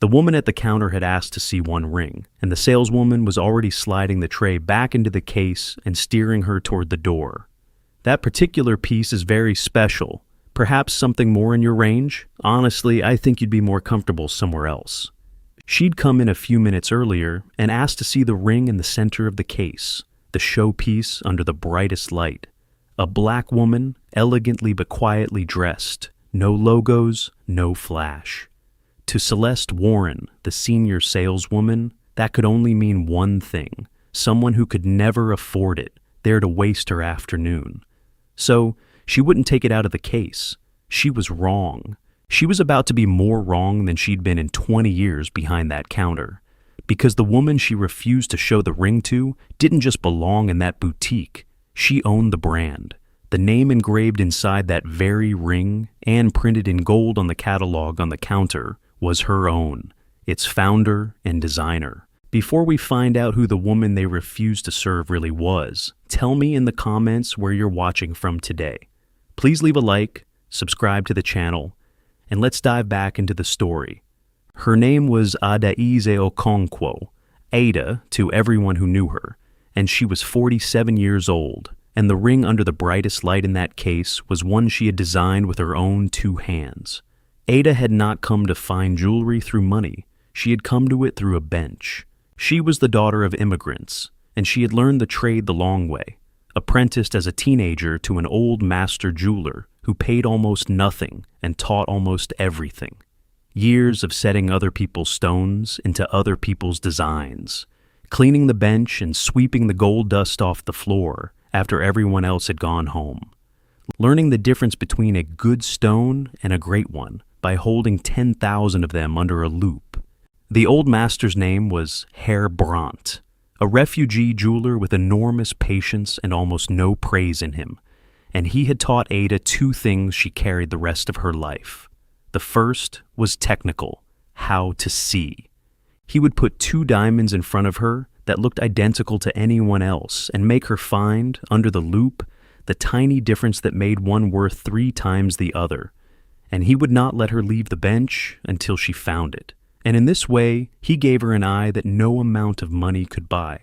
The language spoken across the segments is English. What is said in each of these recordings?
The woman at the counter had asked to see one ring, and the saleswoman was already sliding the tray back into the case and steering her toward the door. That particular piece is very special. Perhaps something more in your range? Honestly, I think you'd be more comfortable somewhere else. She'd come in a few minutes earlier and asked to see the ring in the center of the case, the showpiece under the brightest light. A black woman, elegantly but quietly dressed. No logos, no flash. To Celeste Warren, the senior saleswoman, that could only mean one thing: someone who could never afford it, there to waste her afternoon. So, she wouldn't take it out of the case. She was wrong. She was about to be more wrong than she'd been in 20 years behind that counter. Because the woman she refused to show the ring to didn't just belong in that boutique. She owned the brand. The name engraved inside that very ring and printed in gold on the catalog on the counter was her own, its founder and designer. Before we find out who the woman they refused to serve really was, tell me in the comments where you're watching from today. Please leave a like, subscribe to the channel, and let's dive back into the story. Her name was Adaeze Okonkwo, Ada to everyone who knew her, and she was 47 years old, and the ring under the brightest light in that case was one she had designed with her own 2 hands. Ada had not come to find jewelry through money. She had come to it through a bench. She was the daughter of immigrants, and she had learned the trade the long way, apprenticed as a teenager to an old master jeweler who paid almost nothing and taught almost everything. Years of setting other people's stones into other people's designs, cleaning the bench and sweeping the gold dust off the floor after everyone else had gone home. Learning the difference between a good stone and a great one by holding 10,000 of them under a loupe. The old master's name was Herr Brandt, a refugee jeweler with enormous patience and almost no praise in him, and he had taught Ada 2 things she carried the rest of her life. The first was technical, how to see. He would put 2 diamonds in front of her that looked identical to anyone else and make her find, under the loupe, the tiny difference that made one worth 3 times the other. And he would not let her leave the bench until she found it. And in this way, he gave her an eye that no amount of money could buy.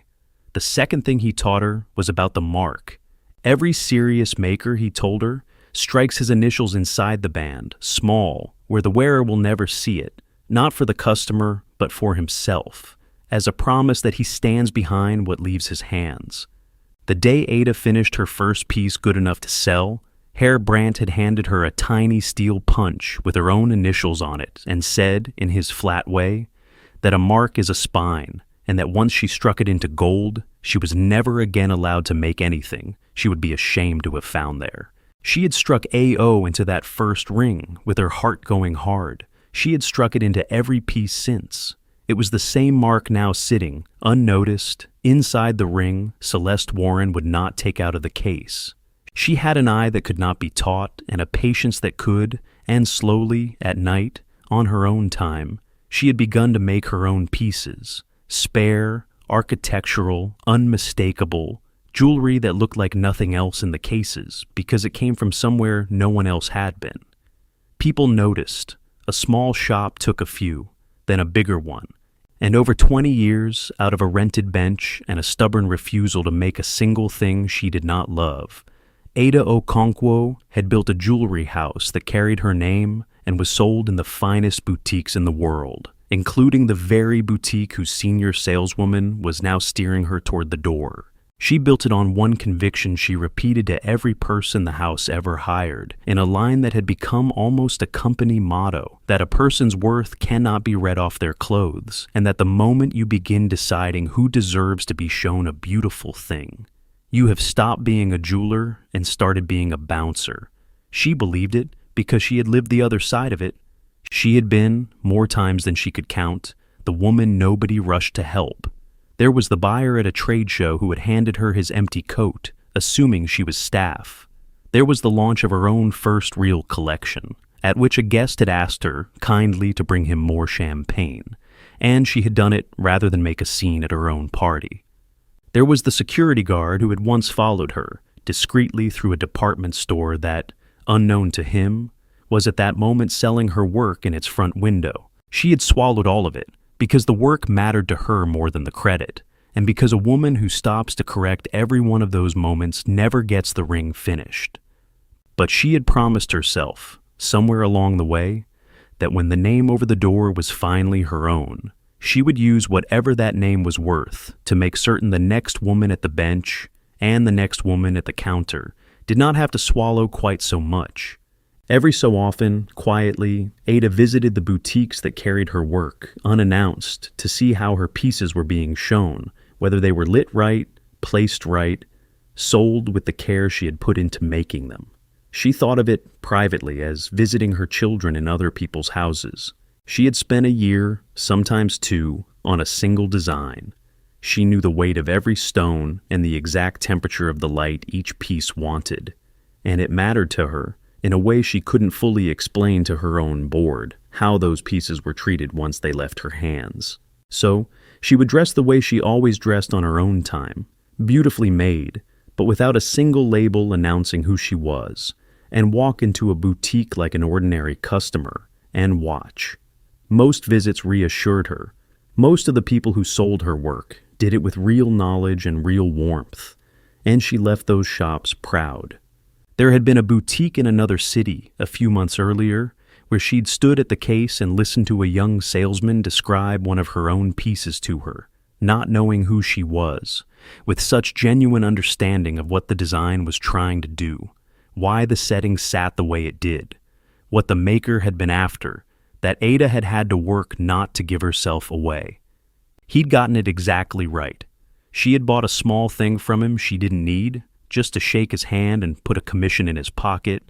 The second thing he taught her was about the mark. Every serious maker, he told her, strikes his initials inside the band, small, where the wearer will never see it, not for the customer, but for himself, as a promise that he stands behind what leaves his hands. The day Ada finished her first piece good enough to sell, Herr Brandt had handed her a tiny steel punch with her own initials on it and said, in his flat way, that a mark is a spine, and that once she struck it into gold, she was never again allowed to make anything she would be ashamed to have found there. She had struck AO into that first ring with her heart going hard. She had struck it into every piece since. It was the same mark now sitting, unnoticed, inside the ring Celeste Warren would not take out of the case. She had an eye that could not be taught and a patience that could, and slowly, at night, on her own time, she had begun to make her own pieces. Spare, architectural, unmistakable, jewelry that looked like nothing else in the cases because it came from somewhere no one else had been. People noticed. A small shop took a few, then a bigger one. And over 20 years, out of a rented bench and a stubborn refusal to make a single thing she did not love, Adaeze Okonkwo had built a jewelry house that carried her name and was sold in the finest boutiques in the world, including the very boutique whose senior saleswoman was now steering her toward the door. She built it on one conviction she repeated to every person the house ever hired, in a line that had become almost a company motto, that a person's worth cannot be read off their clothes, and that the moment you begin deciding who deserves to be shown a beautiful thing, you have stopped being a jeweler and started being a bouncer. She believed it because she had lived the other side of it. She had been, more times than she could count, the woman nobody rushed to help. There was the buyer at a trade show who had handed her his empty coat, assuming she was staff. There was the launch of her own first real collection, at which a guest had asked her kindly to bring him more champagne, and she had done it rather than make a scene at her own party. There was the security guard who had once followed her, discreetly through a department store that, unknown to him, was at that moment selling her work in its front window. She had swallowed all of it, because the work mattered to her more than the credit, and because a woman who stops to correct every one of those moments never gets the ring finished. But she had promised herself, somewhere along the way, that when the name over the door was finally her own, she would use whatever that name was worth to make certain the next woman at the bench and the next woman at the counter did not have to swallow quite so much. Every so often, quietly, Ada visited the boutiques that carried her work, unannounced, to see how her pieces were being shown, whether they were lit right, placed right, sold with the care she had put into making them. She thought of it privately as visiting her children in other people's houses. She had spent a year, sometimes two, on a single design. She knew the weight of every stone and the exact temperature of the light each piece wanted, and it mattered to her, in a way she couldn't fully explain to her own board, how those pieces were treated once they left her hands. So, she would dress the way she always dressed on her own time, beautifully made, but without a single label announcing who she was, and walk into a boutique like an ordinary customer, and watch. Most visits reassured her. Most of the people who sold her work did it with real knowledge and real warmth, and she left those shops proud. There had been a boutique in another city a few months earlier where she'd stood at the case and listened to a young salesman describe one of her own pieces to her, not knowing who she was, with such genuine understanding of what the design was trying to do, why the setting sat the way it did, what the maker had been after, that Ada had had to work not to give herself away. He'd gotten it exactly right. She had bought a small thing from him she didn't need, just to shake his hand and put a commission in his pocket,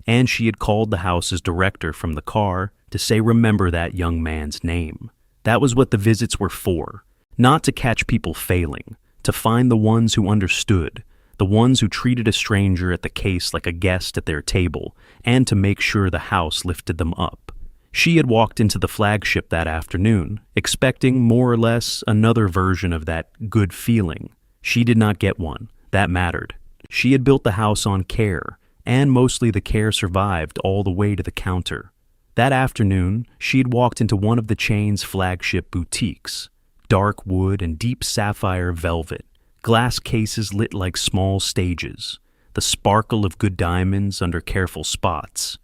and she had called the house's director from the car to say remember that young man's name. That was what the visits were for, not to catch people failing, to find the ones who understood, the ones who treated a stranger at the case like a guest at their table, and to make sure the house lifted them up. She had walked into the flagship that afternoon, expecting more or less another version of that good feeling. She did not get one. That mattered. She had built the house on care, and mostly the care survived all the way to the counter. That afternoon, she had walked into one of the chain's flagship boutiques. Dark wood and deep sapphire velvet, glass cases lit like small stages, the sparkle of good diamonds under careful spots,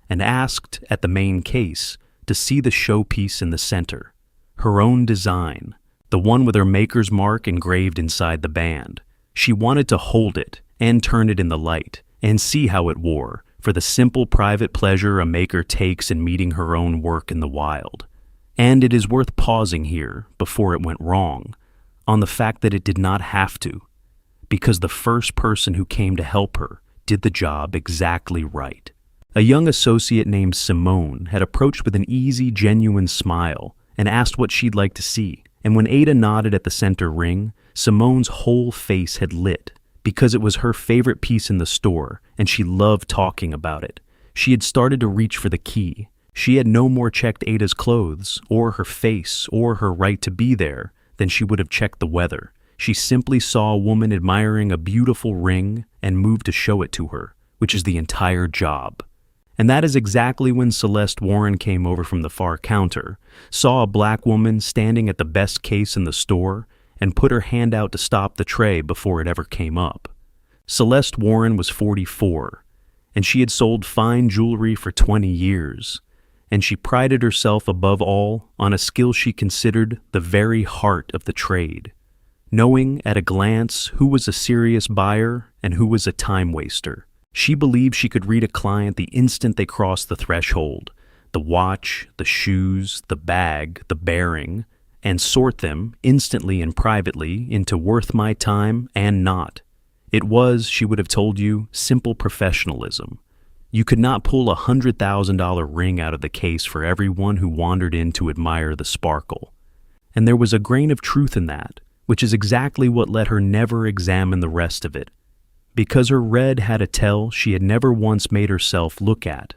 and asked, at the main case, to see the showpiece in the center. Her own design, the one with her maker's mark engraved inside the band. She wanted to hold it and turn it in the light and see how it wore, for the simple private pleasure a maker takes in meeting her own work in the wild. And it is worth pausing here, before it went wrong, on the fact that it did not have to, because the first person who came to help her did the job exactly right. A young associate named Simone had approached with an easy, genuine smile and asked what she'd like to see, and when Ada nodded at the center ring, Simone's whole face had lit, because it was her favorite piece in the store, and she loved talking about it. She had started to reach for the key. She had no more checked Ada's clothes, or her face, or her right to be there, than she would have checked the weather. She simply saw a woman admiring a beautiful ring and moved to show it to her, which is the entire job. And that is exactly when Celeste Warren came over from the far counter, saw a black woman standing at the best case in the store, and put her hand out to stop the tray before it ever came up. Celeste Warren was 44, and she had sold fine jewelry for 20 years, and she prided herself above all on a skill she considered the very heart of the trade, knowing at a glance who was a serious buyer and who was a time waster. She believed she could read a client the instant they crossed the threshold, the watch, the shoes, the bag, the bearing, and sort them instantly and privately into worth my time and not. It was, she would have told you, simple professionalism. You could not pull a $100,000 ring out of the case for everyone who wandered in to admire the sparkle. And there was a grain of truth in that, which is exactly what let her never examine the rest of it. Because her red had a tell she had never once made herself look at,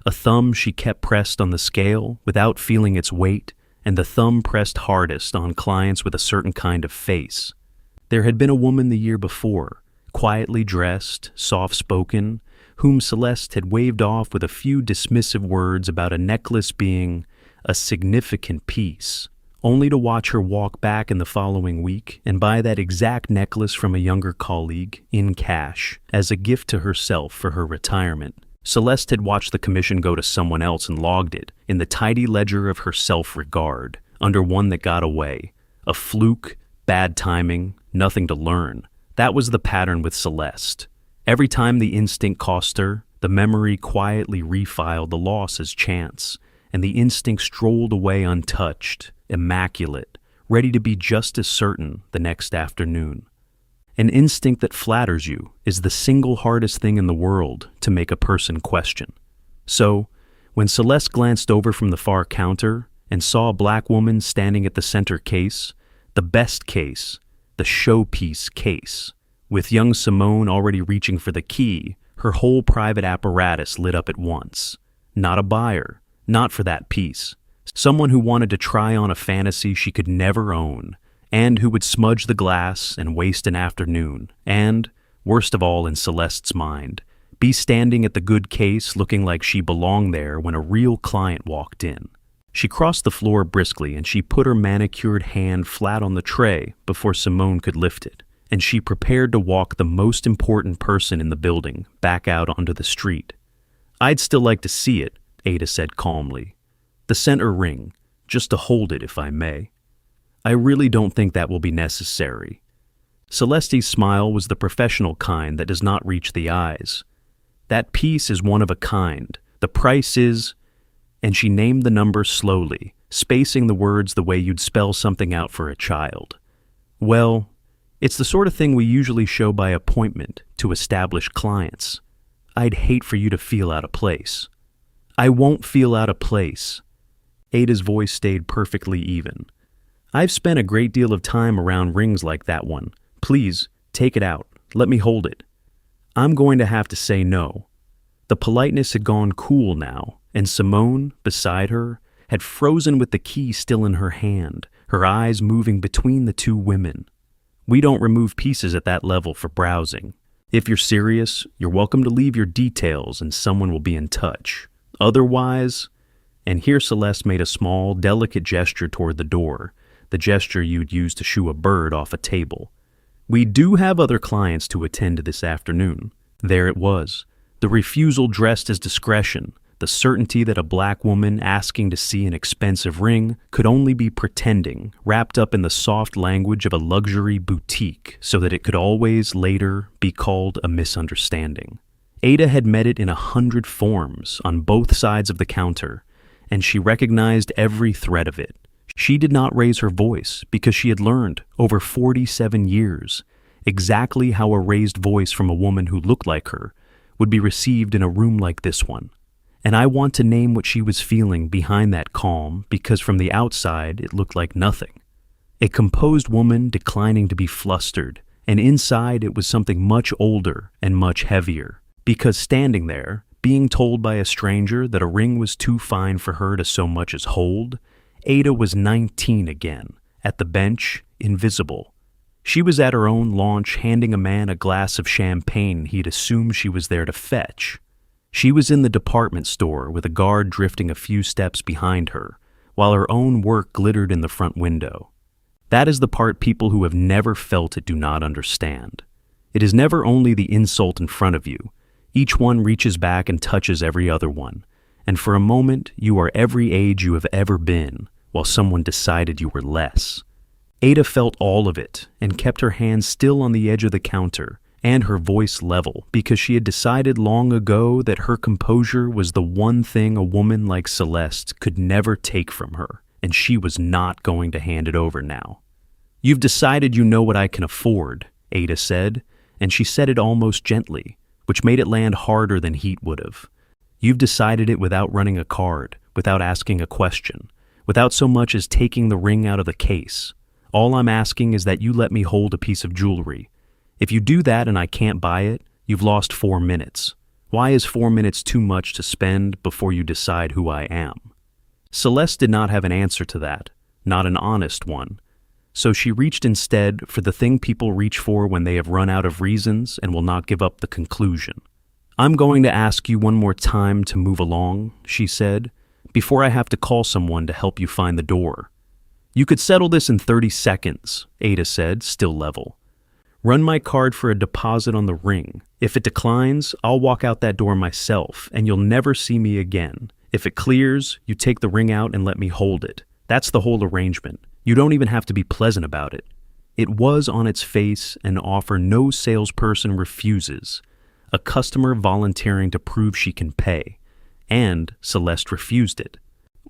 a thumb she kept pressed on the scale without feeling its weight, and the thumb pressed hardest on clients with a certain kind of face. There had been a woman the year before, quietly dressed, soft-spoken, whom Celeste had waved off with a few dismissive words about a necklace being a significant piece, only to watch her walk back in the following week and buy that exact necklace from a younger colleague in cash as a gift to herself for her retirement. Celeste had watched the commission go to someone else and logged it in the tidy ledger of her self-regard under one that got away. A fluke, bad timing, nothing to learn. That was the pattern with Celeste. Every time the instinct cost her, the memory quietly refiled the loss as chance, and the instinct strolled away untouched, immaculate, ready to be just as certain the next afternoon. An instinct that flatters you is the single hardest thing in the world to make a person question. So, when Celeste glanced over from the far counter and saw a black woman standing at the center case, the best case, the showpiece case, with young Simone already reaching for the key, her whole private apparatus lit up at once. Not a buyer, not for that piece. Someone who wanted to try on a fantasy she could never own, and who would smudge the glass and waste an afternoon, and, worst of all in Celeste's mind, be standing at the good case looking like she belonged there when a real client walked in. She crossed the floor briskly and she put her manicured hand flat on the tray before Simone could lift it, and she prepared to walk the most important person in the building back out onto the street. "I'd still like to see it," Ada said calmly. "The center ring, just to hold it if I may." "I really don't think that will be necessary." Celeste's smile was the professional kind that does not reach the eyes. "That piece is one of a kind. The price is..." And she named the number slowly, spacing the words the way you'd spell something out for a child. "Well, it's the sort of thing we usually show by appointment to established clients. I'd hate for you to feel out of place." "I won't feel out of place." Ada's voice stayed perfectly even. "I've spent a great deal of time around rings like that one. Please, take it out. Let me hold it." "I'm going to have to say no." The politeness had gone cool now, and Simone, beside her, had frozen with the key still in her hand, her eyes moving between the two women. "We don't remove pieces at that level for browsing. If you're serious, you're welcome to leave your details and someone will be in touch. Otherwise..." And here Celeste made a small, delicate gesture toward the door, the gesture you'd use to shoo a bird off a table. "We do have other clients to attend to this afternoon." There it was, the refusal dressed as discretion, the certainty that a black woman asking to see an expensive ring could only be pretending, wrapped up in the soft language of a luxury boutique so that it could always later be called a misunderstanding. Ada had met it in 100 forms on both sides of the counter, and she recognized every thread of it. She did not raise her voice because she had learned, over 47 years, exactly how a raised voice from a woman who looked like her would be received in a room like this one. And I want to name what she was feeling behind that calm because from the outside it looked like nothing. A composed woman declining to be flustered, and inside it was something much older and much heavier. Because standing there, being told by a stranger that a ring was too fine for her to so much as hold, Ada was 19 again, at the bench, invisible. She was at her own launch handing a man a glass of champagne he'd assumed she was there to fetch. She was in the department store with a guard drifting a few steps behind her, while her own work glittered in the front window. That is the part people who have never felt it do not understand. It is never only the insult in front of you. Each one reaches back and touches every other one, and for a moment you are every age you have ever been, while someone decided you were less. Ada felt all of it and kept her hands still on the edge of the counter and her voice level because she had decided long ago that her composure was the one thing a woman like Celeste could never take from her, and she was not going to hand it over now. "You've decided you know what I can afford," Ada said, and she said it almost gently, which made it land harder than heat would have. "You've decided it without running a card, without asking a question, without so much as taking the ring out of the case. All I'm asking is that you let me hold a piece of jewelry. If you do that and I can't buy it, you've lost 4 minutes. Why is 4 minutes too much to spend before you decide who I am?" Celeste did not have an answer to that, not an honest one. So she reached instead for the thing people reach for when they have run out of reasons and will not give up the conclusion. "I'm going to ask you one more time to move along," she said, before I have to call someone to help you find the door." "You could settle this in 30 seconds, Ada said, still level. "Run my card for a deposit on the ring. If it declines, I'll walk out that door myself, and you'll never see me again. If it clears, you take the ring out and let me hold it. That's the whole arrangement. You don't even have to be pleasant about it." It was on its face an offer no salesperson refuses, a customer volunteering to prove she can pay, and Celeste refused it.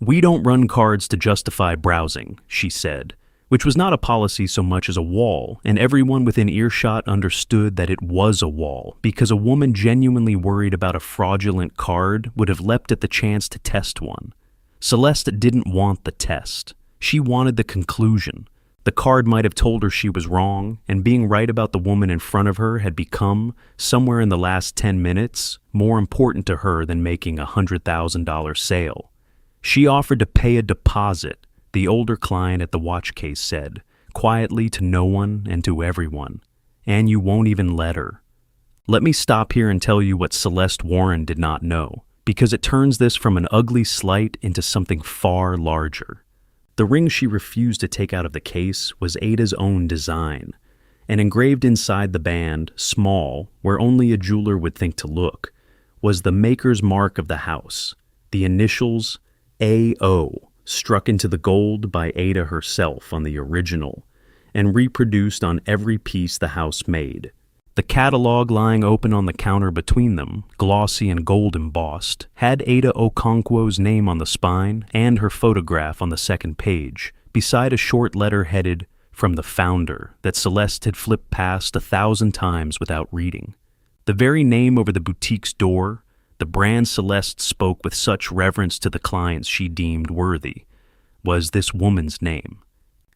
"We don't run cards to justify browsing," she said, which was not a policy so much as a wall, and everyone within earshot understood that it was a wall, because a woman genuinely worried about a fraudulent card would have leapt at the chance to test one. Celeste didn't want the test. She wanted the conclusion. The card might have told her she was wrong, and being right about the woman in front of her had become, somewhere in the last 10 minutes, more important to her than making a $100,000 sale. She offered to pay a deposit, the older client at the watch case said, quietly to no one and to everyone. "And you won't even let her." Let me stop here and tell you what Celeste Warren did not know, because it turns this from an ugly slight into something far larger. The ring she refused to take out of the case was Ada's own design, and engraved inside the band, small, where only a jeweler would think to look, was the maker's mark of the house, the initials A.O., struck into the gold by Ada herself on the original, and reproduced on every piece the house made. The catalog lying open on the counter between them, glossy and gold embossed, had Adaeze Okonkwo's name on the spine and her photograph on the second page, beside a short letter headed, "From the Founder," that Celeste had flipped past 1,000 times without reading. The very name over the boutique's door, the brand Celeste spoke with such reverence to the clients she deemed worthy, was this woman's name.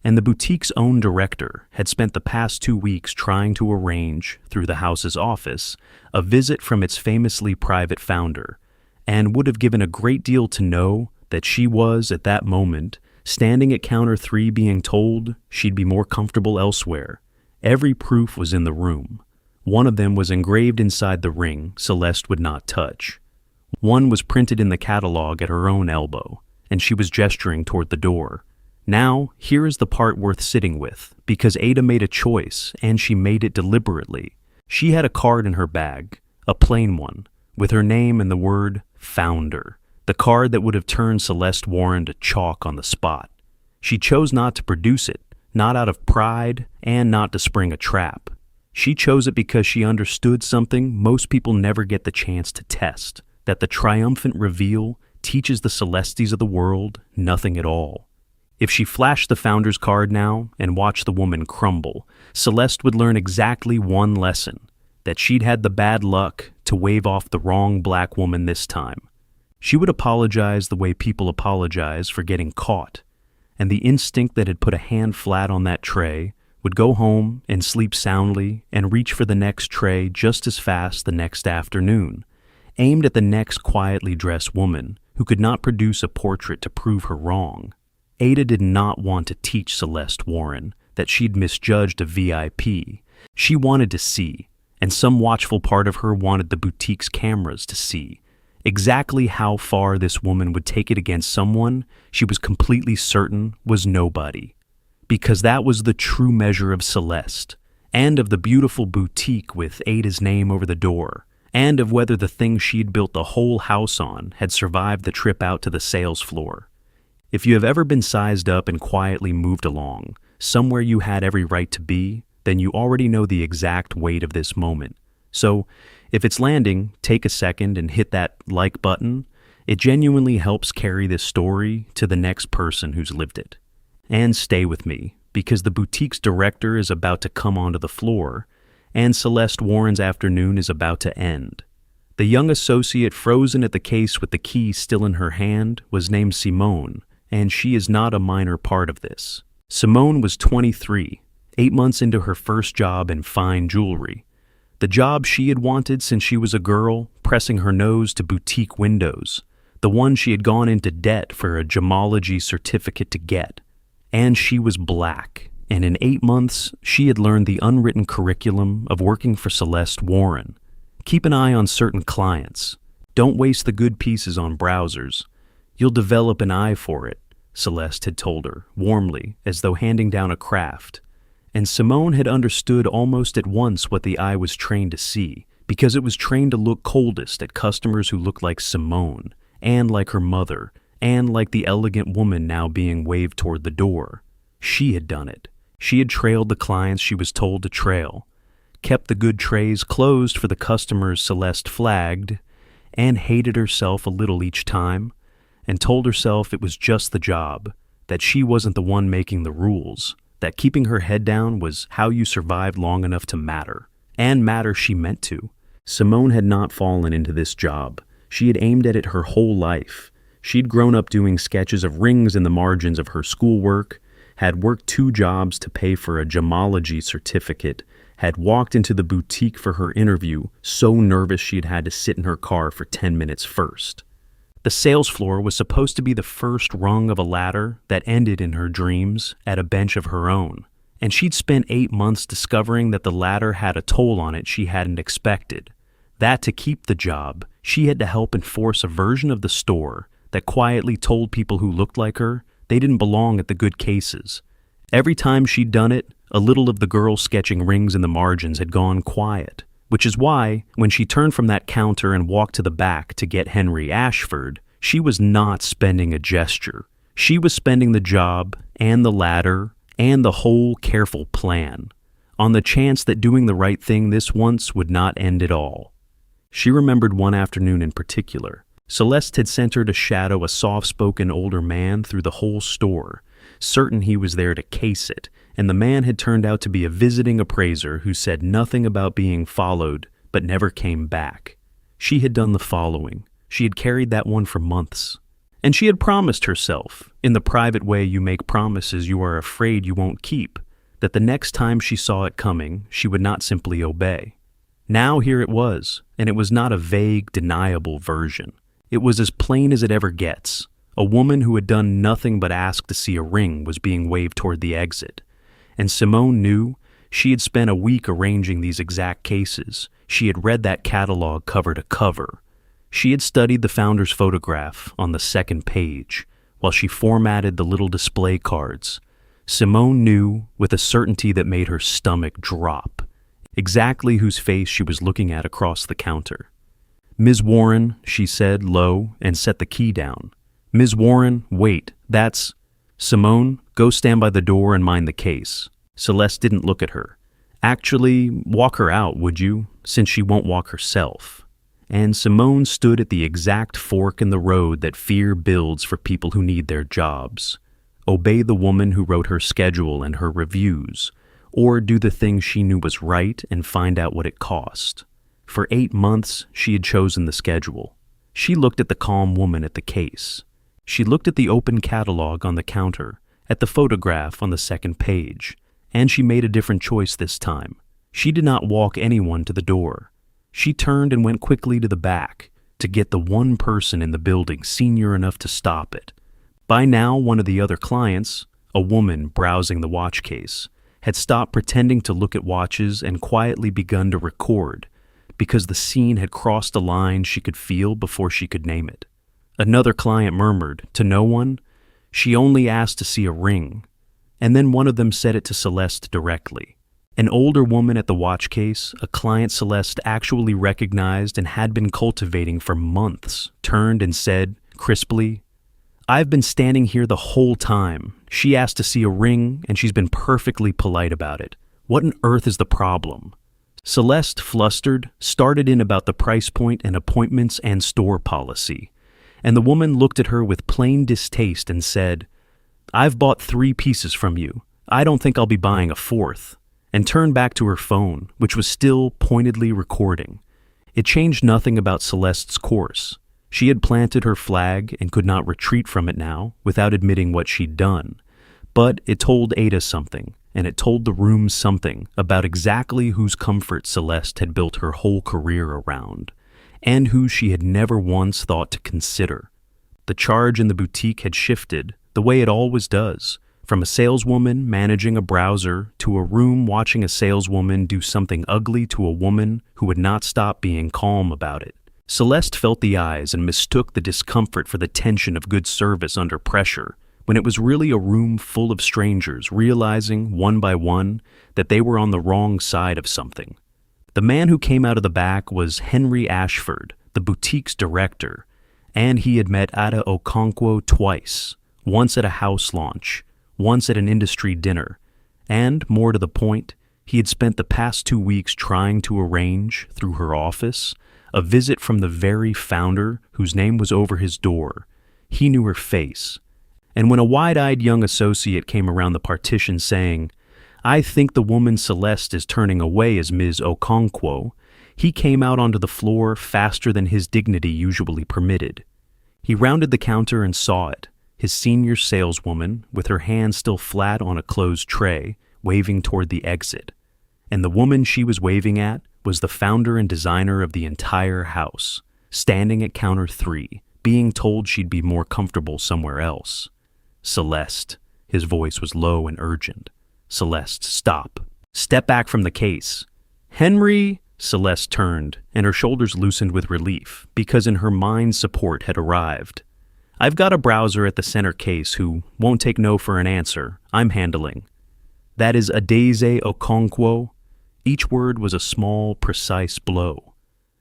And the boutique's own director had spent the past 2 weeks trying to arrange, through the house's office, a visit from its famously private founder, and would have given a great deal to know that she was, at that moment, standing at counter 3 being told she'd be more comfortable elsewhere. Every proof was in the room. One of them was engraved inside the ring Celeste would not touch. One was printed in the catalog at her own elbow, and she was gesturing toward the door. Now, here is the part worth sitting with, because Ada made a choice, and she made it deliberately. She had a card in her bag, a plain one, with her name and the word Founder, the card that would have turned Celeste Warren to chalk on the spot. She chose not to produce it, not out of pride, and not to spring a trap. She chose it because she understood something most people never get the chance to test, that the triumphant reveal teaches the Celestes of the world nothing at all. If she flashed the Founder's card now and watched the woman crumble, Celeste would learn exactly one lesson, that she'd had the bad luck to wave off the wrong black woman this time. She would apologize the way people apologize for getting caught, and the instinct that had put a hand flat on that tray would go home and sleep soundly and reach for the next tray just as fast the next afternoon, aimed at the next quietly dressed woman who could not produce a portrait to prove her wrong. Ada did not want to teach Celeste Warren that she'd misjudged a VIP. She wanted to see, and some watchful part of her wanted the boutique's cameras to see, exactly how far this woman would take it against someone she was completely certain was nobody. Because that was the true measure of Celeste, and of the beautiful boutique with Ada's name over the door, and of whether the thing she'd built the whole house on had survived the trip out to the sales floor. If you have ever been sized up and quietly moved along, somewhere you had every right to be, then you already know the exact weight of this moment. So, if it's landing, take a second and hit that like button. It genuinely helps carry this story to the next person who's lived it. And stay with me, because the boutique's director is about to come onto the floor, and Celeste Warren's afternoon is about to end. The young associate frozen at the case with the key still in her hand was named Simone, and she is not a minor part of this. Simone was 23, 8 months into her first job in fine jewelry. The job she had wanted since she was a girl, pressing her nose to boutique windows. The one she had gone into debt for a gemology certificate to get. And she was black, and in 8 months, she had learned the unwritten curriculum of working for Celeste Warren. Keep an eye on certain clients. Don't waste the good pieces on browsers. You'll develop an eye for it, Celeste had told her, warmly, as though handing down a craft. And Simone had understood almost at once what the eye was trained to see, because it was trained to look coldest at customers who looked like Simone, and like her mother, and like the elegant woman now being waved toward the door. She had done it. She had trailed the clients she was told to trail, kept the good trays closed for the customers Celeste flagged, and hated herself a little each time, and told herself it was just the job, that she wasn't the one making the rules, that keeping her head down was how you survived long enough to matter, and matter she meant to. Simone had not fallen into this job. She had aimed at it her whole life. She'd grown up doing sketches of rings in the margins of her schoolwork, had worked 2 jobs to pay for a gemology certificate, had walked into the boutique for her interview so nervous she'd had to sit in her car for 10 minutes first. The sales floor was supposed to be the first rung of a ladder that ended in her dreams at a bench of her own, and she'd spent 8 months discovering that the ladder had a toll on it she hadn't expected. That to keep the job, she had to help enforce a version of the store that quietly told people who looked like her they didn't belong at the good cases. Every time she'd done it, a little of the girl sketching rings in the margins had gone quiet, which is why, when she turned from that counter and walked to the back to get Henry Ashford, she was not spending a gesture. She was spending the job and the ladder and the whole careful plan, on the chance that doing the right thing this once would not end at all. She remembered one afternoon in particular. Celeste had sent her to shadow a soft-spoken older man through the whole store, certain he was there to case it, and the man had turned out to be a visiting appraiser who said nothing about being followed but never came back. She had done the following. She had carried that one for months. And she had promised herself, in the private way you make promises you are afraid you won't keep, that the next time she saw it coming, she would not simply obey. Now here it was, and it was not a vague, deniable version. It was as plain as it ever gets. A woman who had done nothing but ask to see a ring was being waved toward the exit. And Simone knew she had spent a week arranging these exact cases. She had read that catalog cover to cover. She had studied the founder's photograph on the second page while she formatted the little display cards. Simone knew, with a certainty that made her stomach drop, exactly whose face she was looking at across the counter. "Ms. Warren," she said low and set the key down. "Ms. Warren, wait, that's—" "Simone, go stand by the door and mind the case." Celeste didn't look at her. "Actually, walk her out, would you, since she won't walk herself." And Simone stood at the exact fork in the road that fear builds for people who need their jobs. Obey the woman who wrote her schedule and her reviews, or do the thing she knew was right and find out what it cost. For 8 months, she had chosen the schedule. She looked at the calm woman at the case. She looked at the open catalog on the counter, at the photograph on the second page, and she made a different choice this time. She did not walk anyone to the door. She turned and went quickly to the back to get the one person in the building senior enough to stop it. By now, one of the other clients, a woman browsing the watch case, had stopped pretending to look at watches and quietly begun to record, because the scene had crossed a line she could feel before she could name it. Another client murmured, to no one, "She only asked to see a ring," and then one of them said it to Celeste directly. An older woman at the watch case, a client Celeste actually recognized and had been cultivating for months, turned and said, crisply, "I've been standing here the whole time. She asked to see a ring, and she's been perfectly polite about it. What on earth is the problem?" Celeste, flustered, started in about the price point and appointments and store policy, and the woman looked at her with plain distaste and said, "I've bought 3 pieces from you. I don't think I'll be buying a 4th, and turned back to her phone, which was still pointedly recording. It changed nothing about Celeste's course. She had planted her flag and could not retreat from it now without admitting what she'd done. But it told Ada something, and it told the room something about exactly whose comfort Celeste had built her whole career around, and who she had never once thought to consider. The charge in the boutique had shifted, the way it always does, from a saleswoman managing a browser to a room watching a saleswoman do something ugly to a woman who would not stop being calm about it. Celeste felt the eyes and mistook the discomfort for the tension of good service under pressure, when it was really a room full of strangers realizing, one by one, that they were on the wrong side of something. The man who came out of the back was Henry Ashford, the boutique's director, and he had met Adaeze Okonkwo twice, once at a house launch, once at an industry dinner, and, more to the point, he had spent the past 2 weeks trying to arrange, through her office, a visit from the very founder whose name was over his door. He knew her face. And when a wide-eyed young associate came around the partition saying, "I think the woman Celeste is turning away as Ms. Okonkwo," he came out onto the floor faster than his dignity usually permitted. He rounded the counter and saw it, his senior saleswoman, with her hand still flat on a closed tray, waving toward the exit. And the woman she was waving at was the founder and designer of the entire house, standing at counter 3, being told she'd be more comfortable somewhere else. "Celeste," his voice was low and urgent. "Celeste, stop. Step back from the case." "Henry," Celeste turned, and her shoulders loosened with relief, because in her mind support had arrived. "I've got a browser at the center case who won't take no for an answer. I'm handling." "That is Adaeze Okonkwo." Each word was a small, precise blow.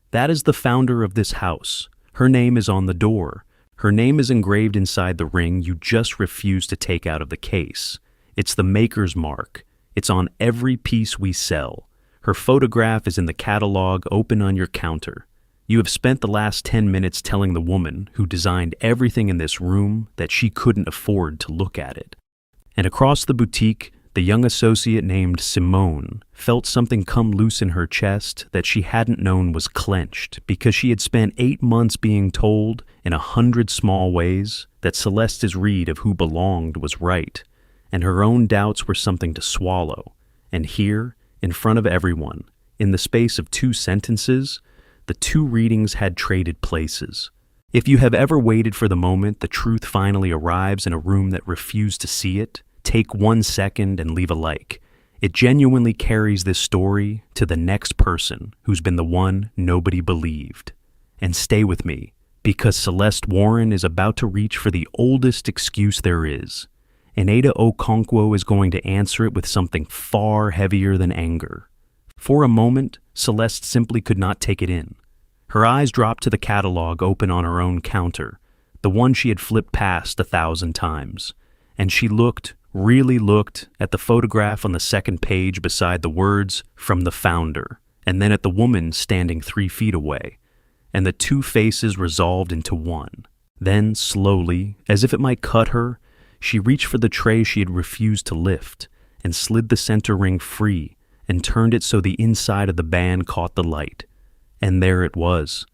"That is the founder of this house. Her name is on the door. Her name is engraved inside the ring you just refused to take out of the case. It's the maker's mark. It's on every piece we sell. Her photograph is in the catalog open on your counter. You have spent the last 10 minutes telling the woman who designed everything in this room that she couldn't afford to look at it." And across the boutique, the young associate named Simone felt something come loose in her chest that she hadn't known was clenched because she had spent 8 months being told, in 100 small ways, that Celeste's read of who belonged was right, and her own doubts were something to swallow. And here, in front of everyone, in the space of 2 sentences, the 2 readings had traded places. If you have ever waited for the moment the truth finally arrives in a room that refused to see it, take 1 second and leave a like. It genuinely carries this story to the next person who's been the one nobody believed. And stay with me, because Celeste Warren is about to reach for the oldest excuse there is. And Adaeze Okonkwo is going to answer it with something far heavier than anger. For a moment, Celeste simply could not take it in. Her eyes dropped to the catalog open on her own counter, the one she had flipped past 1,000 times, and she really looked at the photograph on the second page beside the words, "From the founder," and then at the woman standing 3 feet away, and the 2 faces resolved into one. Then, slowly, as if it might cut her, she reached for the tray she had refused to lift, and slid the center ring free, and turned it so the inside of the band caught the light. And there it was,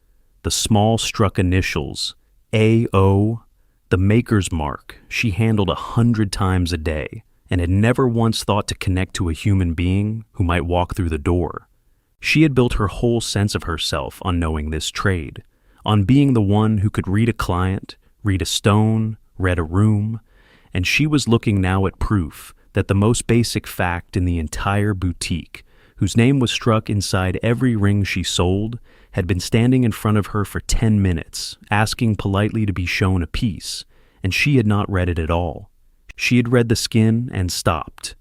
the small struck initials, A.O., the maker's mark she handled 100 times a day, and had never once thought to connect to a human being who might walk through the door. She had built her whole sense of herself on knowing this trade, on being the one who could read a client, read a stone, read a room, and she was looking now at proof that the most basic fact in the entire boutique, whose name was struck inside every ring she sold, had been standing in front of her for 10 minutes, asking politely to be shown a piece, and she had not read it at all. She had read the skin and stopped.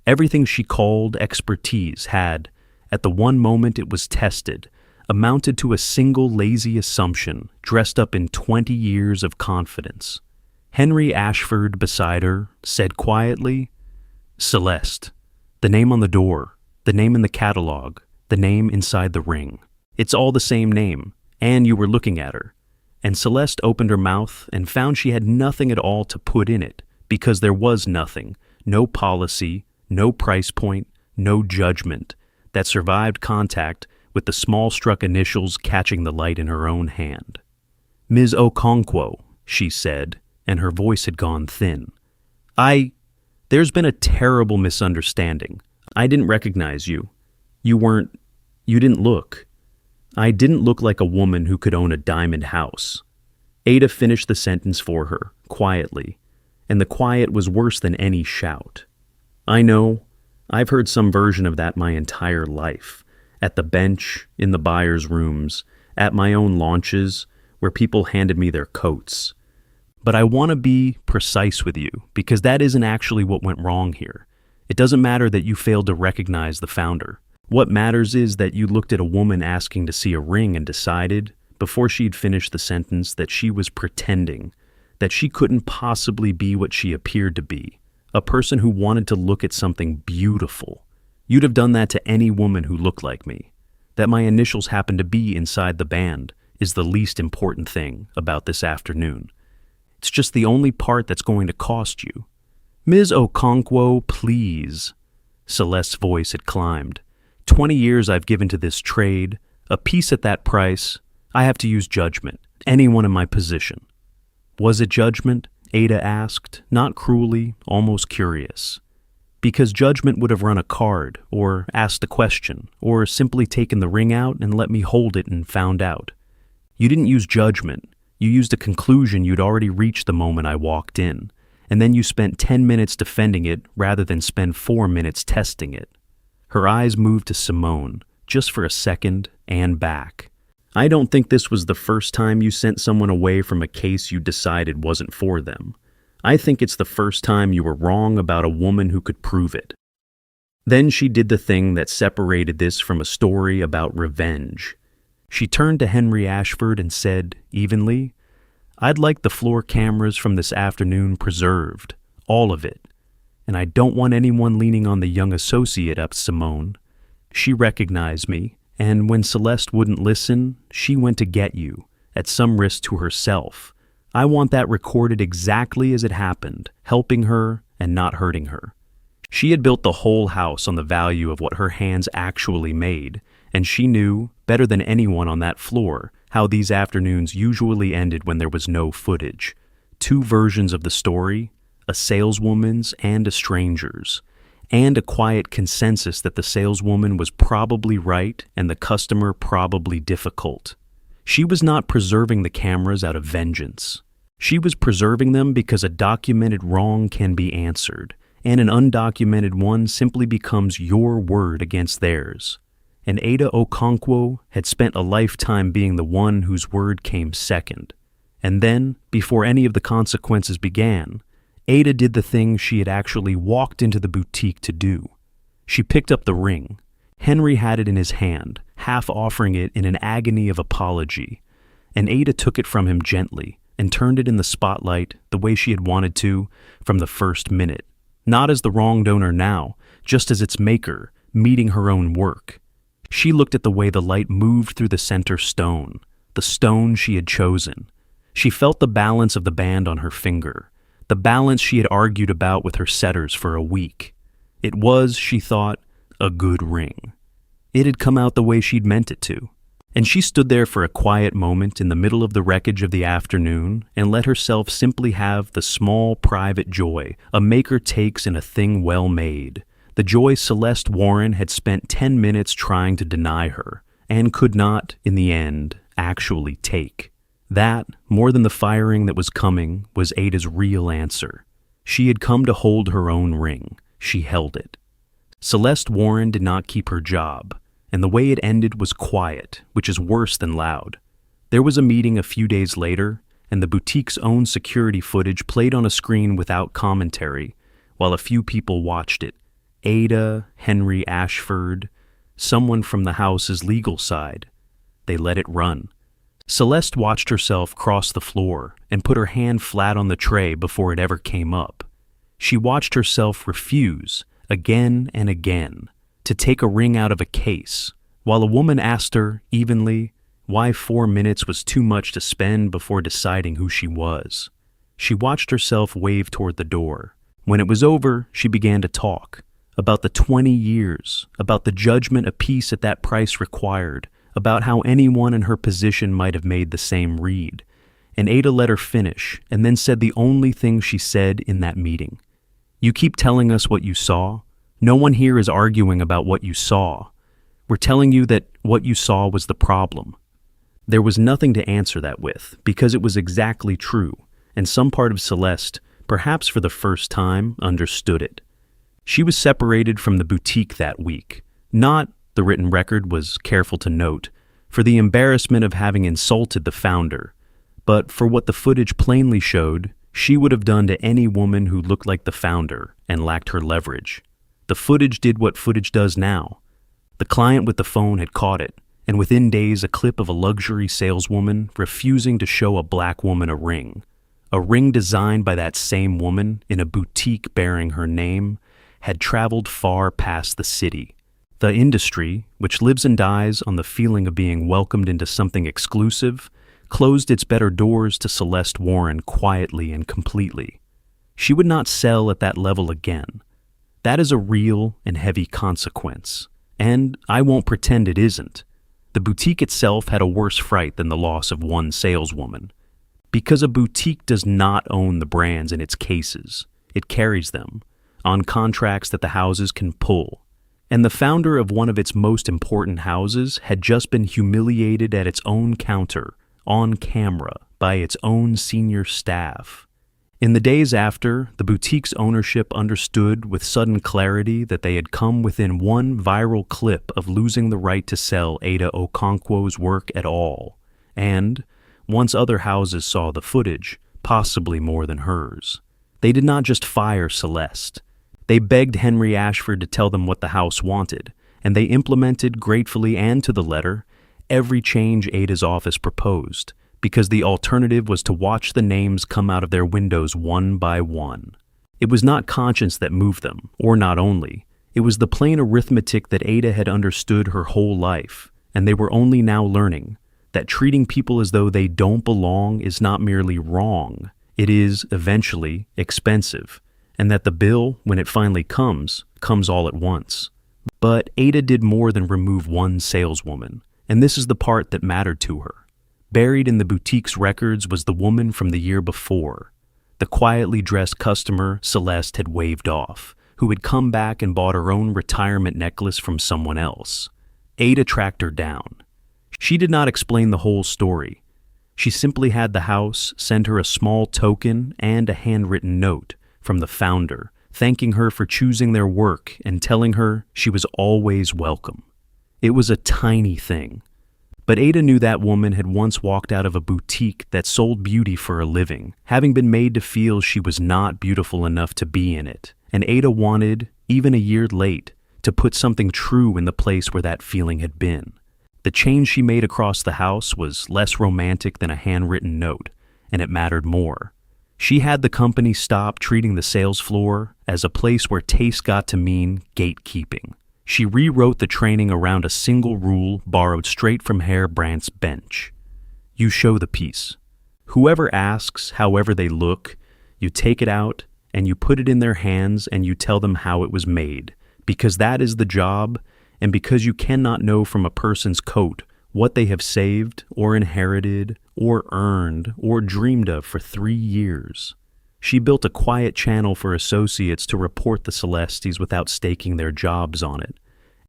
Everything she called expertise had, at the one moment it was tested, amounted to a single lazy assumption dressed up in 20 years of confidence. Henry Ashford, beside her, said quietly, "Celeste, the name on the door, the name in the catalog, the name inside the ring. It's all the same name, and you were looking at her." And Celeste opened her mouth and found she had nothing at all to put in it, because there was nothing, no policy, no price point, no judgment, that survived contact with the small struck initials catching the light in her own hand. "Ms. Okonkwo," she said, and her voice had gone thin. There's been a terrible misunderstanding. I didn't recognize you. You didn't look. I didn't look like a woman who could own a diamond house." Ada finished the sentence for her, quietly, and the quiet was worse than any shout. "I know. I've heard some version of that my entire life, at the bench, in the buyer's rooms, at my own launches, where people handed me their coats. But I want to be precise with you, because that isn't actually what went wrong here. It doesn't matter that you failed to recognize the founder. What matters is that you looked at a woman asking to see a ring and decided, before she'd finished the sentence, that she was pretending, that she couldn't possibly be what she appeared to be, a person who wanted to look at something beautiful. You'd have done that to any woman who looked like me. That my initials happened to be inside the band is the least important thing about this afternoon. It's just the only part that's going to cost you. Ms. Okonkwo, please. Celeste's voice had climbed. 20 years I've given to this trade, a piece at that price. I have to use judgment, anyone in my position. Was it judgment? Ada asked, not cruelly, almost curious. Because judgment would have run a card, or asked a question, or simply taken the ring out and let me hold it and found out. You didn't use judgment. You used a conclusion you'd already reached the moment I walked in, and then you spent 10 minutes defending it rather than spend 4 minutes testing it. Her eyes moved to Simone, just for a second, and back. I don't think this was the first time you sent someone away from a case you decided wasn't for them. I think it's the first time you were wrong about a woman who could prove it. Then she did the thing that separated this from a story about revenge. She turned to Henry Ashford and said, evenly, I'd like the floor cameras from this afternoon preserved, all of it. And I don't want anyone leaning on the young associate up Simone. She recognized me, and when Celeste wouldn't listen, she went to get you, at some risk to herself. I want that recorded exactly as it happened, helping her and not hurting her. She had built the whole house on the value of what her hands actually made, and she knew, better than anyone on that floor, how these afternoons usually ended when there was no footage. 2 versions of the story, a saleswoman's and a stranger's, and a quiet consensus that the saleswoman was probably right and the customer probably difficult. She was not preserving the cameras out of vengeance. She was preserving them because a documented wrong can be answered, and an undocumented one simply becomes your word against theirs. And Adaeze Okonkwo had spent a lifetime being the one whose word came second. And then, before any of the consequences began, Ada did the thing she had actually walked into the boutique to do. She picked up the ring. Henry had it in his hand, half offering it in an agony of apology, and Ada took it from him gently and turned it in the spotlight the way she had wanted to from the first minute, not as the wrong donor now, just as its maker, meeting her own work. She looked at the way the light moved through the center stone, the stone she had chosen. She felt the balance of the band on her finger, the balance she had argued about with her setters for a week. It was, she thought, a good ring. It had come out the way she'd meant it to. And she stood there for a quiet moment in the middle of the wreckage of the afternoon and let herself simply have the small private joy a maker takes in a thing well made, the joy Celeste Warren had spent 10 minutes trying to deny her and could not, in the end, actually take. That, more than the firing that was coming, was Ada's real answer. She had come to hold her own ring. She held it. Celeste Warren did not keep her job, and the way it ended was quiet, which is worse than loud. There was a meeting a few days later, and the boutique's own security footage played on a screen without commentary, while a few people watched it. Ada, Henry Ashford, someone from the house's legal side. They let it run. Celeste watched herself cross the floor and put her hand flat on the tray before it ever came up. She watched herself refuse, again and again, to take a ring out of a case, while a woman asked her, evenly, why 4 minutes was too much to spend before deciding who she was. She watched herself wave toward the door. When it was over, she began to talk about the 20 years, about the judgment a piece at that price required, about how anyone in her position might have made the same read. And Ada let her finish, and then said the only thing she said in that meeting. You keep telling us what you saw. No one here is arguing about what you saw. We're telling you that what you saw was the problem. There was nothing to answer that with, because it was exactly true, and some part of Celeste, perhaps for the first time, understood it. She was separated from the boutique that week, not, the written record was careful to note, for the embarrassment of having insulted the founder, but for what the footage plainly showed, she would have done to any woman who looked like the founder and lacked her leverage. The footage did what footage does now. The client with the phone had caught it, and within days a clip of a luxury saleswoman refusing to show a black woman a ring designed by that same woman in a boutique bearing her name, had traveled far past the city. The industry, which lives and dies on the feeling of being welcomed into something exclusive, closed its better doors to Celeste Warren quietly and completely. She would not sell at that level again. That is a real and heavy consequence, and I won't pretend it isn't. The boutique itself had a worse fright than the loss of one saleswoman. Because a boutique does not own the brands in its cases, it carries them on contracts that the houses can pull. And the founder of one of its most important houses had just been humiliated at its own counter, on camera, by its own senior staff. In the days after, the boutique's ownership understood with sudden clarity that they had come within one viral clip of losing the right to sell Adaeze Okonkwo's work at all. And, once other houses saw the footage, possibly more than hers, they did not just fire Celeste. They begged Henry Ashford to tell them what the house wanted, and they implemented gratefully and to the letter every change Ada's office proposed, because the alternative was to watch the names come out of their windows one by one. It was not conscience that moved them, or not only. It was the plain arithmetic that Ada had understood her whole life, and they were only now learning that treating people as though they don't belong is not merely wrong, it is, eventually, expensive, and that the bill, when it finally comes all at once. But Ada did more than remove one saleswoman, and this is the part that mattered to her. Buried in the boutique's records was the woman from the year before, the quietly dressed customer Celeste had waved off, who had come back and bought her own retirement necklace from someone else. Ada tracked her down. She did not explain the whole story. She simply had the house send her a small token and a handwritten note from the founder, thanking her for choosing their work and telling her she was always welcome. It was a tiny thing, but Ada knew that woman had once walked out of a boutique that sold beauty for a living, having been made to feel she was not beautiful enough to be in it, and Ada wanted, even a year late, to put something true in the place where that feeling had been. The change she made across the house was less romantic than a handwritten note, and it mattered more. She had the company stop treating the sales floor as a place where taste got to mean gatekeeping. She rewrote the training around a single rule borrowed straight from Brandt's bench. You show the piece. Whoever asks, however they look, you take it out and you put it in their hands and you tell them how it was made, because that is the job, and because you cannot know from a person's coat what they have saved or inherited or earned or dreamed of for 3 years. She built a quiet channel for associates to report the Celestes without staking their jobs on it.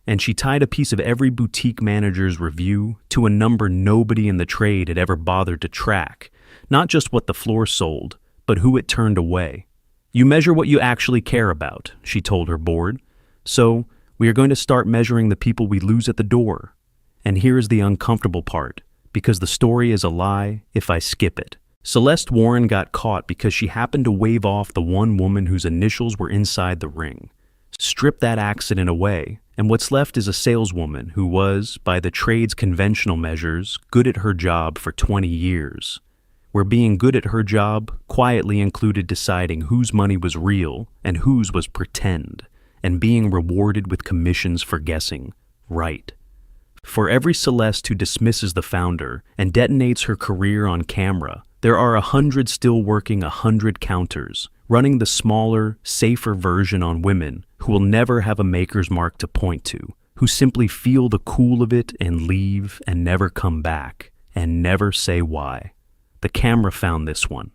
And she tied a piece of every boutique manager's review to a number nobody in the trade had ever bothered to track, not just what the floor sold, but who it turned away. You measure what you actually care about, she told her board. So, we are going to start measuring the people we lose at the door. And here is the uncomfortable part, because the story is a lie if I skip it. Celeste Warren got caught because she happened to wave off the one woman whose initials were inside the ring. Strip that accident away, and what's left is a saleswoman who was, by the trade's conventional measures, good at her job for 20 years. Where being good at her job quietly included deciding whose money was real and whose was pretend, and being rewarded with commissions for guessing right. For every Celeste who dismisses the founder and detonates her career on camera, there are 100 still working 100 counters, running the smaller, safer version on women who will never have a maker's mark to point to, who simply feel the cool of it and leave and never come back, and never say why. The camera found this one.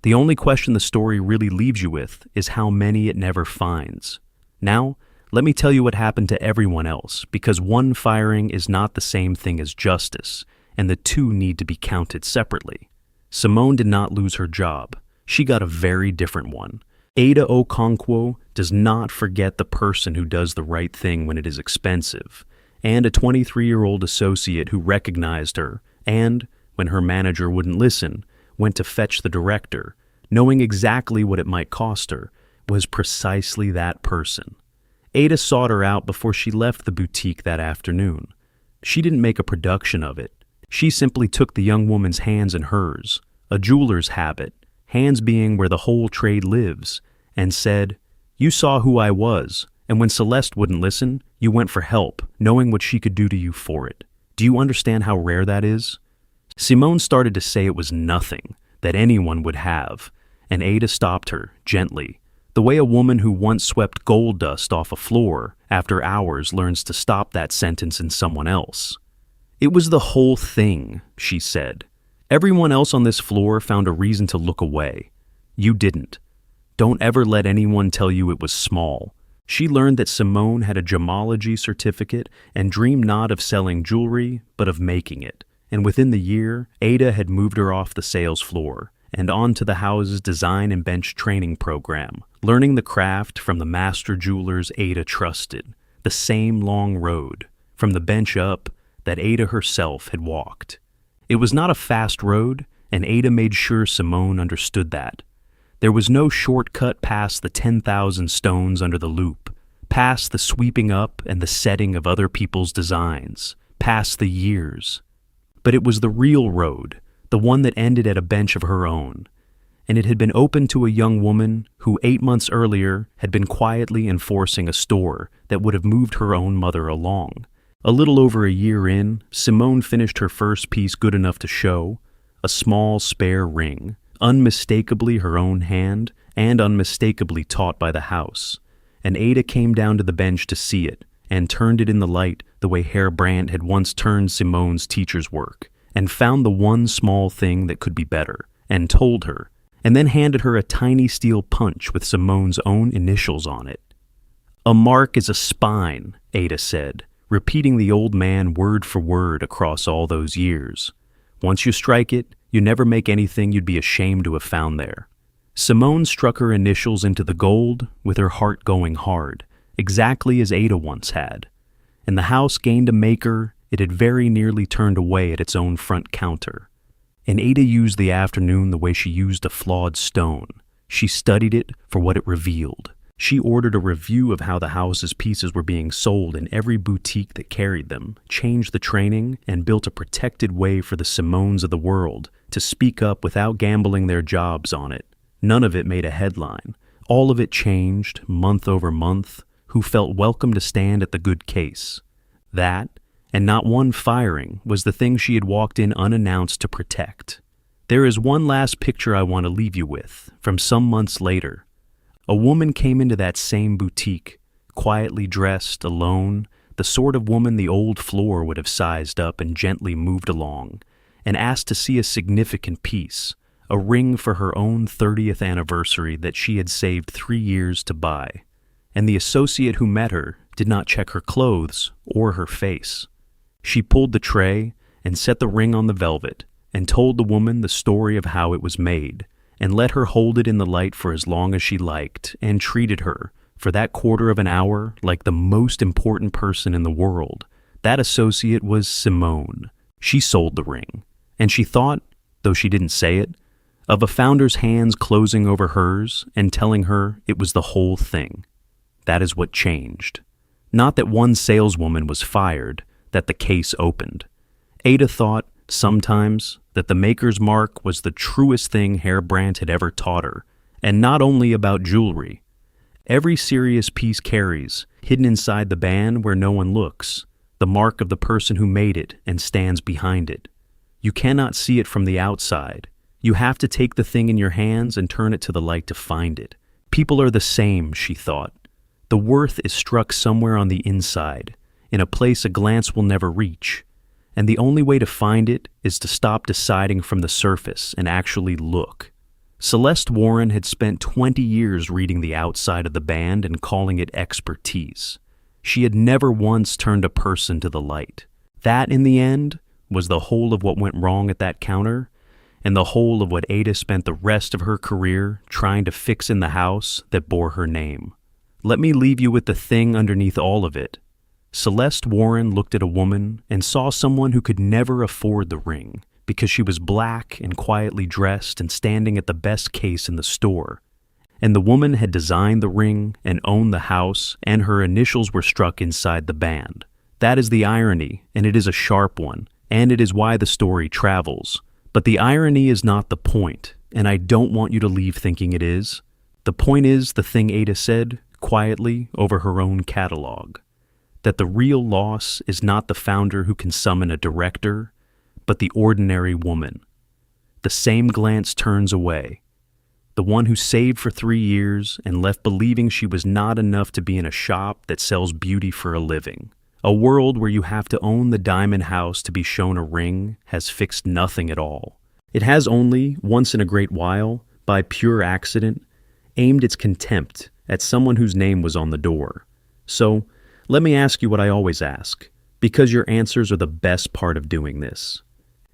The only question the story really leaves you with is how many it never finds. Now, let me tell you what happened to everyone else, because one firing is not the same thing as justice, and the two need to be counted separately. Simone did not lose her job. She got a very different one. Adaeze Okonkwo does not forget the person who does the right thing when it is expensive, and a 23-year-old associate who recognized her and, when her manager wouldn't listen, went to fetch the director, knowing exactly what it might cost her, was precisely that person. Ada sought her out before she left the boutique that afternoon. She didn't make a production of it. She simply took the young woman's hands in hers, a jeweler's habit, hands being where the whole trade lives, and said, "You saw who I was, and when Celeste wouldn't listen, you went for help, knowing what she could do to you for it. Do you understand how rare that is?" Simone started to say it was nothing, that anyone would have, and Ada stopped her, gently, the way a woman who once swept gold dust off a floor after hours learns to stop that sentence in someone else. "It was the whole thing," she said. "Everyone else on this floor found a reason to look away. You didn't. Don't ever let anyone tell you it was small." She learned that Simone had a gemology certificate and dreamed not of selling jewelry, but of making it. And within the year, Ada had moved her off the sales floor and onto the house's design and bench training program, learning the craft from the master jewelers Ada trusted, the same long road, from the bench up, that Ada herself had walked. It was not a fast road, and Ada made sure Simone understood that. There was no shortcut past the 10,000 stones under the loop, past the sweeping up and the setting of other people's designs, past the years. But it was the real road, the one that ended at a bench of her own, and it had been opened to a young woman who 8 months earlier had been quietly enforcing a store that would have moved her own mother along. A little over a year in, Simone finished her first piece good enough to show, a small spare ring, unmistakably her own hand and unmistakably taught by the house, and Ada came down to the bench to see it and turned it in the light the way Herr Brandt had once turned Simone's teacher's work, and found the one small thing that could be better, and told her, and then handed her a tiny steel punch with Simone's own initials on it. "A mark is a spine," Ada said, repeating the old man word for word across all those years. "Once you strike it, you never make anything you'd be ashamed to have found there." Simone struck her initials into the gold with her heart going hard, exactly as Ada once had. And the house gained a maker it had very nearly turned away at its own front counter. And Ada used the afternoon the way she used a flawed stone. She studied it for what it revealed. She ordered a review of how the house's pieces were being sold in every boutique that carried them, changed the training, and built a protected way for the Simones of the world to speak up without gambling their jobs on it. None of it made a headline. All of it changed, month over month, who felt welcome to stand at the good case. That, and not one firing, was the thing she had walked in unannounced to protect. There is one last picture I want to leave you with, from some months later. A woman came into that same boutique, quietly dressed, alone, the sort of woman the old floor would have sized up and gently moved along, and asked to see a significant piece, a ring for her own 30th anniversary that she had saved 3 years to buy. And the associate who met her did not check her clothes or her face. She pulled the tray and set the ring on the velvet and told the woman the story of how it was made, and let her hold it in the light for as long as she liked, and treated her, for that quarter of an hour, like the most important person in the world. That associate was Simone. She sold the ring, and she thought, though she didn't say it, of a founder's hands closing over hers and telling her it was the whole thing. That is what changed. Not that one saleswoman was fired, that the case opened. Ada thought, sometimes, that the maker's mark was the truest thing Herr Brandt had ever taught her, and not only about jewelry. Every serious piece carries, hidden inside the band where no one looks, the mark of the person who made it and stands behind it. You cannot see it from the outside. You have to take the thing in your hands and turn it to the light to find it. People are the same, she thought. The worth is struck somewhere on the inside, in a place a glance will never reach, and the only way to find it is to stop deciding from the surface and actually look. Celeste Warren had spent 20 years reading the outside of the band and calling it expertise. She had never once turned a person to the light. That, in the end, was the whole of what went wrong at that counter, and the whole of what Ada spent the rest of her career trying to fix in the house that bore her name. Let me leave you with the thing underneath all of it. Celeste Warren looked at a woman and saw someone who could never afford the ring because she was black and quietly dressed and standing at the best case in the store. And the woman had designed the ring and owned the house, and her initials were struck inside the band. That is the irony, and it is a sharp one, and it is why the story travels. But the irony is not the point, and I don't want you to leave thinking it is. The point is the thing Ada said, quietly, over her own catalog. That the real loss is not the founder who can summon a director, but the ordinary woman. The same glance turns away. The one who saved for 3 years and left believing she was not enough to be in a shop that sells beauty for a living. A world where you have to own the diamond house to be shown a ring has fixed nothing at all. It has only, once in a great while, by pure accident, aimed its contempt at someone whose name was on the door. So, let me ask you what I always ask, because your answers are the best part of doing this.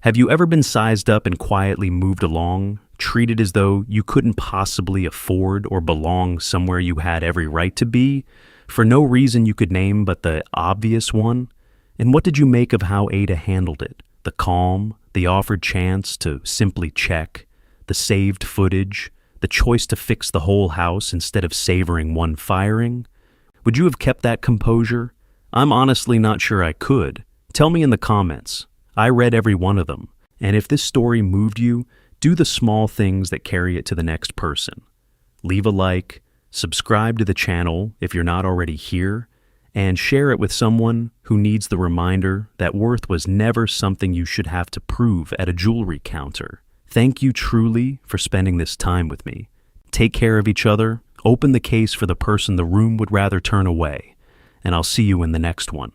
Have you ever been sized up and quietly moved along, treated as though you couldn't possibly afford or belong somewhere you had every right to be, for no reason you could name but the obvious one? And what did you make of how Ada handled it? The calm, the offered chance to simply check, the saved footage, the choice to fix the whole house instead of savoring one firing? Would you have kept that composure? I'm honestly not sure I could. Tell me in the comments. I read every one of them. And if this story moved you, do the small things that carry it to the next person. Leave a like, subscribe to the channel if you're not already here, and share it with someone who needs the reminder that worth was never something you should have to prove at a jewelry counter. Thank you truly for spending this time with me. Take care of each other. Open the case for the person the room would rather turn away, and I'll see you in the next one.